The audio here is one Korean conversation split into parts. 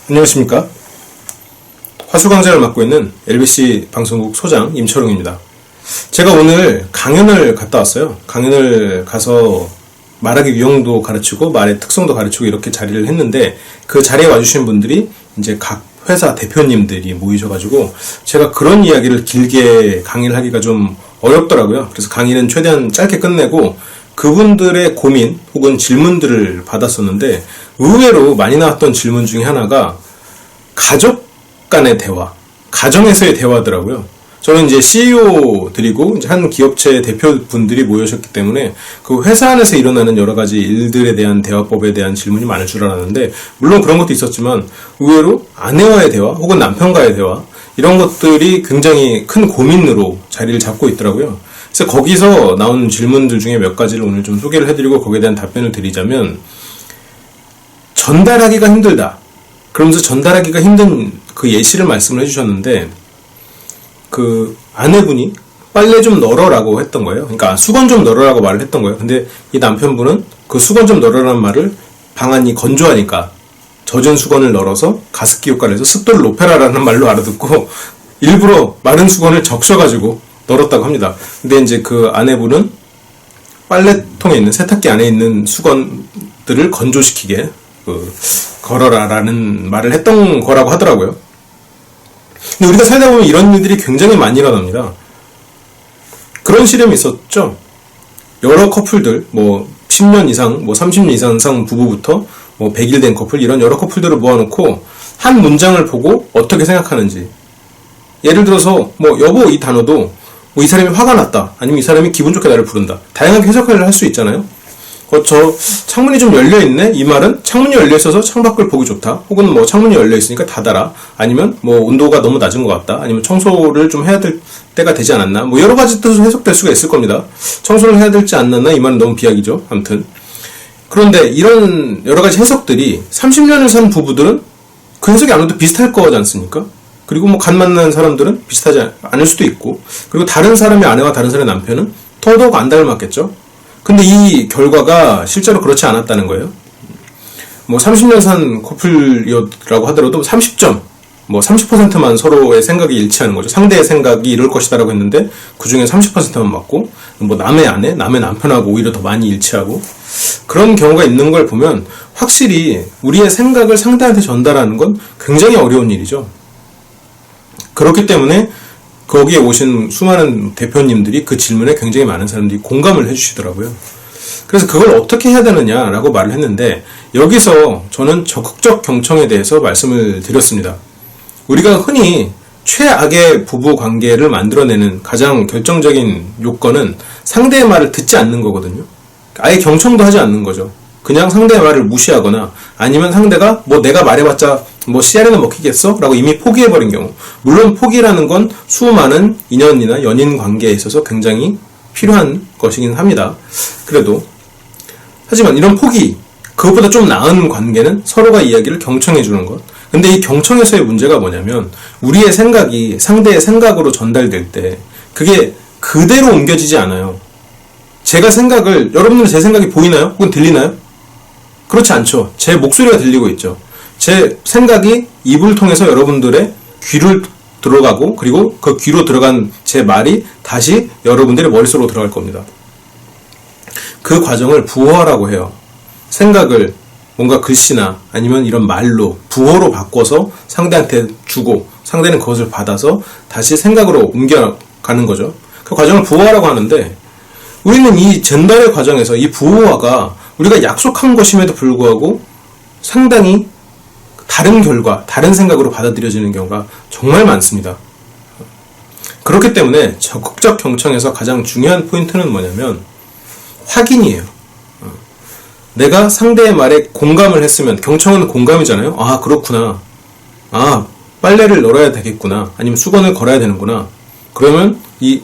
안녕하십니까. 화수강좌를 맡고 있는 LBC 방송국 소장 임철웅입니다. 제가 오늘 강연을 갔다 왔어요. 강연을 가서 말하기 유형도 가르치고 말의 특성도 가르치고 이렇게 자리를 했는데, 그 자리에 와주신 분들이 이제 각 회사 대표님들이 모이셔가지고 제가 그런 이야기를 길게 강의를 하기가 좀 어렵더라고요. 그래서 강의는 최대한 짧게 끝내고 그분들의 고민 혹은 질문들을 받았었는데, 의외로 많이 나왔던 질문 중에 하나가 가족 간의 대화, 가정에서의 대화더라고요. 저는 이제 CEO들이고 이제 한 기업체 대표분들이 모여셨기 때문에 그 회사 안에서 일어나는 여러 가지 일들에 대한 대화법에 대한 질문이 많을 줄 알았는데, 물론 그런 것도 있었지만 의외로 아내와의 대화 혹은 남편과의 대화, 이런 것들이 굉장히 큰 고민으로 자리를 잡고 있더라고요. 그래서 거기서 나온 질문들 중에 몇 가지를 오늘 좀 소개를 해드리고 거기에 대한 답변을 드리자면, 전달하기가 힘들다. 그러면서 전달하기가 힘든 그 예시를 말씀을 해주셨는데, 그 아내분이 빨래 좀 널어라고 했던 거예요. 그러니까 수건 좀 널어라고 말을 했던 거예요. 근데 이 남편분은 그 수건 좀 널어라는 말을 방안이 건조하니까 젖은 수건을 널어서 가습기 효과를 해서 습도를 높여라라는 말로 알아듣고 일부러 마른 수건을 적셔가지고 널었다고 합니다. 근데 이제 그 아내분은 빨래통에 있는, 세탁기 안에 있는 수건들을 건조시키게 걸어라라는 말을 했던 거라고 하더라고요. 근데 우리가 살다 보면 이런 일들이 굉장히 많이 일어납니다. 그런 실험이 있었죠. 여러 커플들, 10년 이상, 30년 이상 부부부터 100일 된 커플, 이런 여러 커플들을 모아놓고 한 문장을 보고 어떻게 생각하는지. 예를 들어서 여보, 이 단어도 이 사람이 화가 났다, 아니면 이 사람이 기분 좋게 나를 부른다, 다양하게 해석을 할 수 있잖아요. 저 창문이 좀 열려있네? 이 말은 창문이 열려있어서 창밖을 보기 좋다, 혹은 창문이 열려있으니까 닫아라, 아니면 온도가 너무 낮은 것 같다, 아니면 청소를 좀 해야 될 때가 되지 않았나, 여러 가지 뜻으로 해석될 수가 있을 겁니다. 청소를 해야 될지 않았나, 이 말은 너무 비약이죠. 아무튼 그런데 이런 여러 가지 해석들이 30년을 산 부부들은 그 해석이 아무래도 비슷할 거지 않습니까? 그리고 간 만난 사람들은 비슷하지 않을 수도 있고, 그리고 다른 사람의 아내와 다른 사람의 남편은 더더욱 안 닮았겠죠. 근데 이 결과가 실제로 그렇지 않았다는 거예요. 30년 산 커플이라고 하더라도 30점, 30%만 서로의 생각이 일치하는 거죠. 상대의 생각이 이럴 것이다라고 했는데 그 중에 30%만 맞고, 남의 아내, 남의 남편하고 오히려 더 많이 일치하고, 그런 경우가 있는 걸 보면 확실히 우리의 생각을 상대한테 전달하는 건 굉장히 어려운 일이죠. 그렇기 때문에 거기에 오신 수많은 대표님들이 그 질문에 굉장히 많은 사람들이 공감을 해주시더라고요. 그래서 그걸 어떻게 해야 되느냐라고 말을 했는데, 여기서 저는 적극적 경청에 대해서 말씀을 드렸습니다. 우리가 흔히 최악의 부부 관계를 만들어내는 가장 결정적인 요건은 상대의 말을 듣지 않는 거거든요. 아예 경청도 하지 않는 거죠. 그냥 상대의 말을 무시하거나, 아니면 상대가 내가 말해봤자 씨알이나 먹히겠어? 라고 이미 포기해버린 경우. 물론 포기라는 건 수많은 인연이나 연인 관계에 있어서 굉장히 필요한 것이긴 합니다. 그래도 하지만 이런 포기, 그것보다 좀 나은 관계는 서로가 이야기를 경청해주는 것. 근데 이 경청에서의 문제가 뭐냐면, 우리의 생각이 상대의 생각으로 전달될 때 그게 그대로 옮겨지지 않아요. 여러분들은 제 생각이 보이나요? 혹은 들리나요? 그렇지 않죠. 제 목소리가 들리고 있죠. 제 생각이 입을 통해서 여러분들의 귀를 들어가고, 그리고 그 귀로 들어간 제 말이 다시 여러분들의 머릿속으로 들어갈 겁니다. 그 과정을 부호라고 해요. 생각을 뭔가 글씨나 아니면 이런 말로 부호로 바꿔서 상대한테 주고, 상대는 그것을 받아서 다시 생각으로 옮겨가는 거죠. 그 과정을 부호화라고 하는데, 우리는 이 전달의 과정에서 이 부호화가 우리가 약속한 것임에도 불구하고 상당히 다른 결과, 다른 생각으로 받아들여지는 경우가 정말 많습니다. 그렇기 때문에 적극적 경청에서 가장 중요한 포인트는 뭐냐면 확인이에요. 내가 상대의 말에 공감을 했으면, 경청은 공감이잖아요. 아, 그렇구나. 아, 빨래를 널어야 되겠구나. 아니면 수건을 걸어야 되는구나. 그러면 이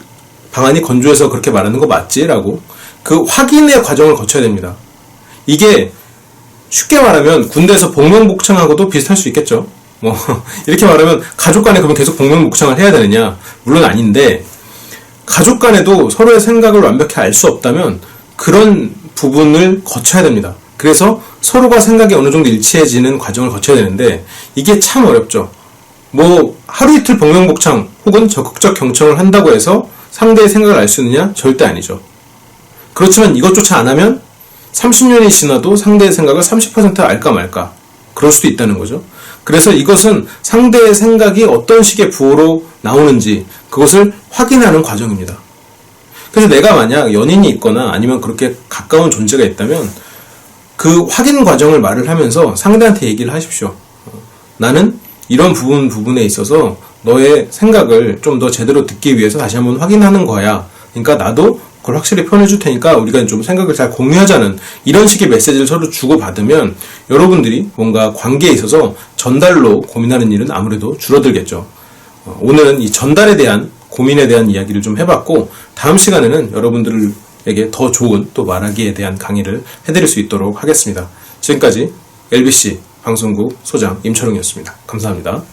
방안이 건조해서 그렇게 말하는 거 맞지? 라고 그 확인의 과정을 거쳐야 됩니다. 이게 쉽게 말하면 군대에서 복명복창하고도 비슷할 수 있겠죠. 이렇게 말하면 가족 간에 그러면 계속 복명복창을 해야 되느냐? 물론 아닌데, 가족 간에도 서로의 생각을 완벽히 알 수 없다면 그런 부분을 거쳐야 됩니다. 그래서 서로가 생각이 어느 정도 일치해지는 과정을 거쳐야 되는데 이게 참 어렵죠. 뭐 하루 이틀 복명복창 혹은 적극적 경청을 한다고 해서 상대의 생각을 알 수 있느냐? 절대 아니죠. 그렇지만 이것조차 안 하면 30년이 지나도 상대의 생각을 30% 알까 말까 그럴 수도 있다는 거죠. 그래서 이것은 상대의 생각이 어떤 식의 부호로 나오는지 그것을 확인하는 과정입니다. 그래서 내가 만약 연인이 있거나 아니면 그렇게 가까운 존재가 있다면 그 확인 과정을 말을 하면서 상대한테 얘기를 하십시오. 나는 이런 부분에 있어서 너의 생각을 좀 더 제대로 듣기 위해서 다시 한번 확인하는 거야. 그러니까 나도 그걸 확실히 표현해줄 테니까 우리가 좀 생각을 잘 공유하자는 이런 식의 메시지를 서로 주고받으면 여러분들이 뭔가 관계에 있어서 전달로 고민하는 일은 아무래도 줄어들겠죠. 오늘은 이 전달에 대한 고민에 대한 이야기를 좀 해봤고 다음 시간에는 여러분들에게 더 좋은 또 말하기에 대한 강의를 해드릴 수 있도록 하겠습니다. 지금까지 LBC 방송국 소장 임철웅이었습니다. 감사합니다.